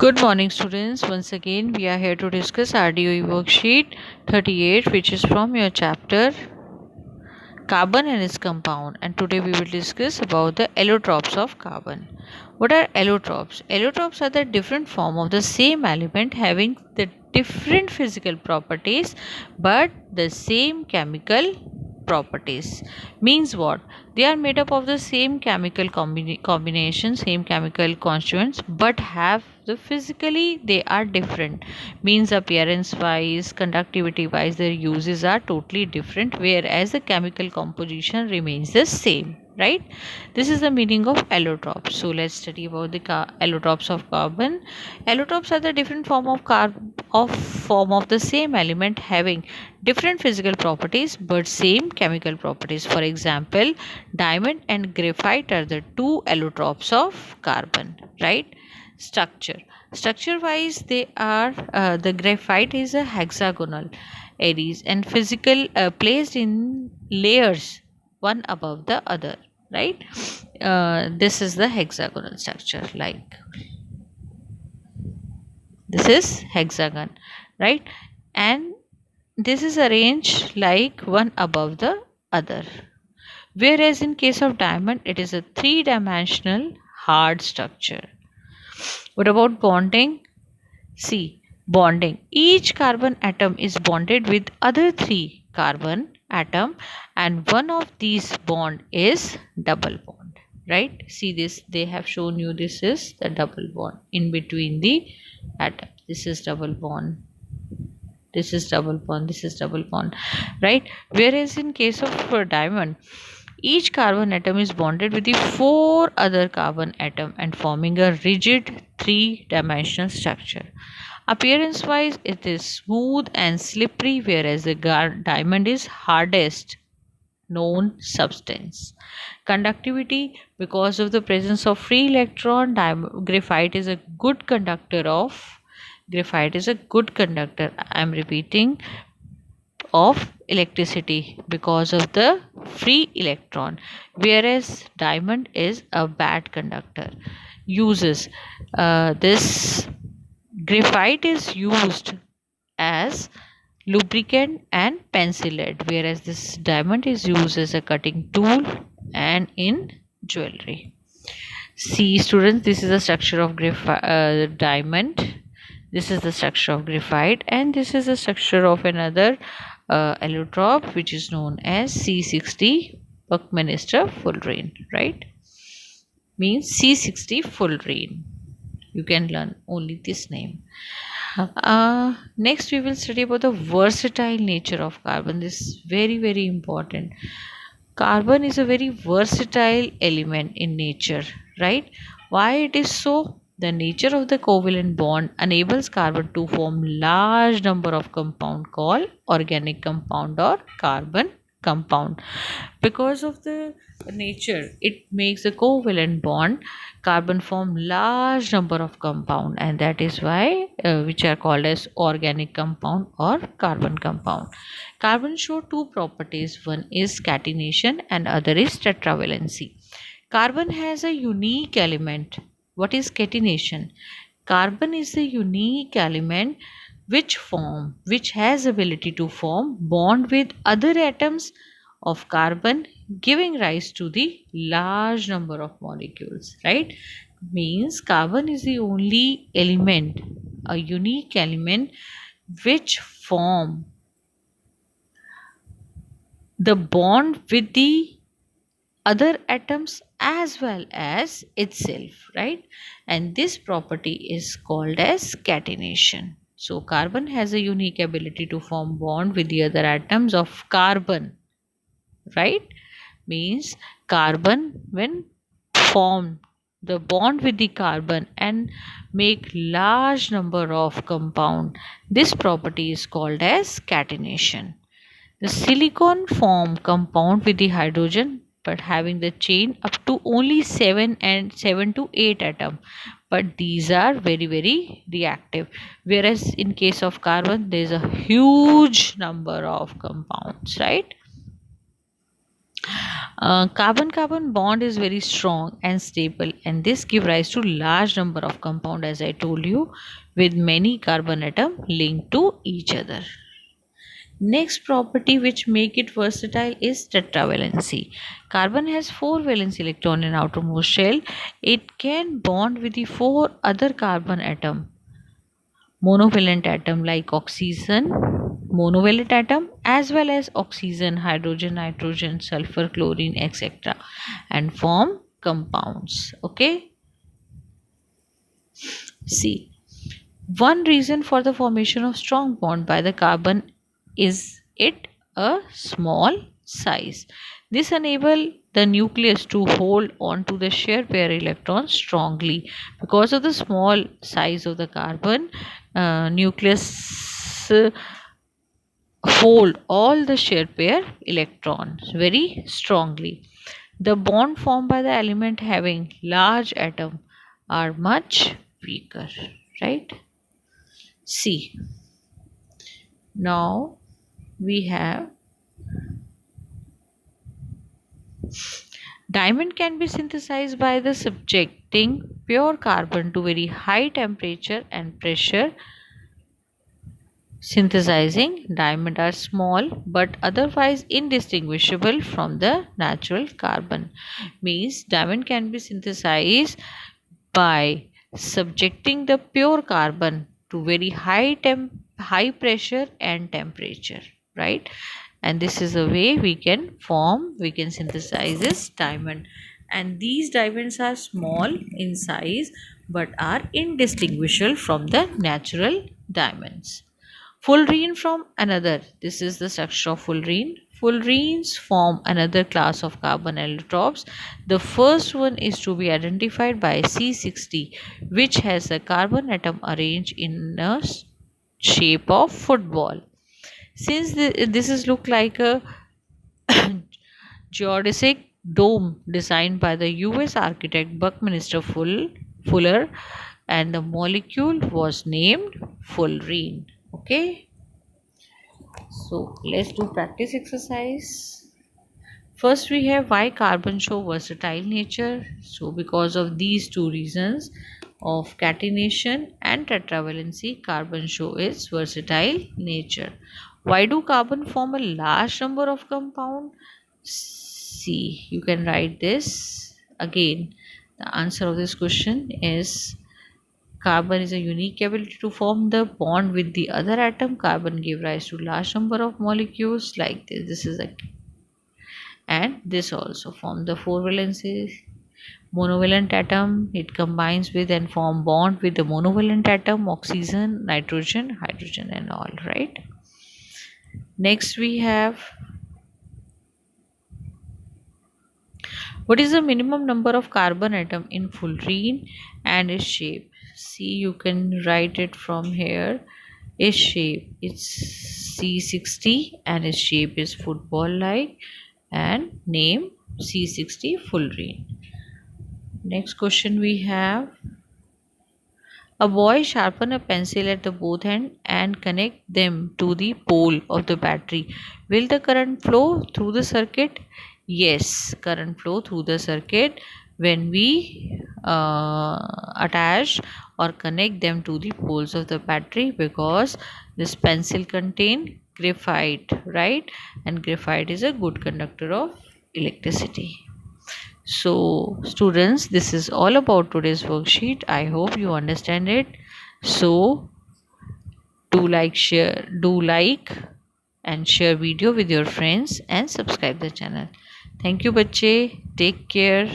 Good morning, students. Once again, we are here to discuss RDOE worksheet 38, which is from your chapter Carbon and its compound. And today we will discuss about the allotropes of carbon. What are allotropes? Allotropes are the different form of the same element having the different physical properties but the same chemical properties. Means what? They are made up of the same chemical combination, same chemical constituents, but have the physically they are different. Means appearance wise, conductivity wise, their uses are totally different, whereas the chemical composition remains the same. Right? This is the meaning of allotropes. So let's study about the allotropes of carbon. Allotropes are the different form of the same element having different physical properties but same chemical properties. For example, diamond and graphite are the two allotropes of carbon. Right? Structure wise, they are the graphite is a hexagonal areas and physical placed in layers one above the other. Right? This is the hexagonal structure, like this is hexagon, right? And this is arranged like one above the other, whereas in case of diamond it is a three-dimensional hard structure. What about bonding? See, bonding. Each carbon atom is bonded with other three carbon atom, and one of these bond is double bond. Right? See this, they have shown you this is the double bond in between the atom. This is double bond. This is double bond. This is double bond. Right? Whereas in case of diamond, each carbon atom is bonded with the four other carbon atom and forming a rigid three-dimensional structure. Appearance wise, it is smooth and slippery, whereas the diamond is hardest known substance. Conductivity, because of the presence of free electron, graphite is a good conductor of graphite is a good conductor. I am repeating, of electricity because of the free electron, whereas diamond is a bad conductor. Uses, this graphite is used as lubricant and pencil lead, whereas this diamond is used as a cutting tool and in jewelry. See, students, this is the structure of diamond. This is the structure of graphite, and this is the structure of another allotrope, which is known as C60 Buckminster Fullerene. Right? Means C60 Fullerene. You can learn only this name. Next, we will study about the versatile nature of carbon. This is very important. Carbon is a very versatile element in nature, right? Why it is so? The nature of the covalent bond enables carbon to form large number of compound called organic compound or carbon compound. Because of the nature, it makes a covalent bond. Carbon form large number of compound, and that is why which are called as organic compound or carbon compound. Carbon show two properties. One is catenation and other is tetravalency. Carbon has a unique element. What is catenation? Carbon is a unique element which has ability to form bond with other atoms of carbon, giving rise to the large number of molecules. Right? Means carbon is the only element, a unique element which form the bond with the other atoms as well as itself, right? And this property is called as catenation. So carbon has a unique ability to form bond with the other atoms of carbon, right? Means carbon when form the bond with the carbon and make large number of compound, this property is called as catenation. The silicon form compound with the hydrogen but having the chain up to only 7 to 8 atom, but these are very reactive, whereas in case of carbon there is a huge number of compounds, right? Carbon-carbon bond is very strong and stable, and this give rise to large number of compound, as I told you, with many carbon atom linked to each other. Next property which make it versatile is tetravalency. Carbon has 4 valence electron in outermost shell. It can bond with the 4 other carbon atom, monovalent atom like oxygen, monovalent atom, as well as oxygen, hydrogen, nitrogen, sulfur, chlorine, etc., and form compounds. Okay, see, one reason for the formation of strong bond by the carbon is it a small size. This enable the nucleus to hold on to the shared pair electrons strongly. Because of the small size of the carbon, nucleus hold all the shared pair electrons very strongly. The bond formed by the element having large atom are much weaker, right? See, now we have diamond can be synthesized by the subjecting pure carbon to very high temperature and pressure. Synthesizing diamond are small but otherwise indistinguishable from the natural carbon. Means diamond can be synthesized by subjecting the pure carbon to very high pressure and temperature, right? And this is a way we can synthesize this diamond, and these diamonds are small in size but are indistinguishable from the natural diamonds. Fullerene from another. This is the structure of fullerene. Fullerenes form another class of carbon allotropes. The first one is to be identified by C60, which has a carbon atom arranged in a shape of football. Since this is look like a geodesic dome designed by the US architect Buckminster Fuller, and the molecule was named fullerene. Okay, so let's do practice exercise. First, we have why carbon show versatile nature. So, because of these two reasons of catenation and tetravalency, carbon show its versatile nature. Why do carbon form a large number of compound? See, you can write this again. The answer of this question is carbon is a unique ability to form the bond with the other atom. Carbon give rise to large number of molecules like this. This is a, and this also form the 4 valences monovalent atom. It combines with and form bond with the monovalent atom, oxygen, nitrogen, hydrogen, and all, right? Next we have, what is the minimum number of carbon atom in fullerene and its shape? See, you can write it from here. Its shape, it's C60 and its shape is football like, and name C60 fullerene. Next question we have, a boy sharpen a pencil at the both end and connect them to the pole of the battery. Will the current flow through the circuit? Yes, current flow through the circuit when we attach or connect them to the poles of the battery, because this pencil contain graphite, right? And graphite is a good conductor of electricity. So students, this is all about today's worksheet. I hope you understand it. So do like and share video with your friends and subscribe the channel. Thank you, bache. Take care.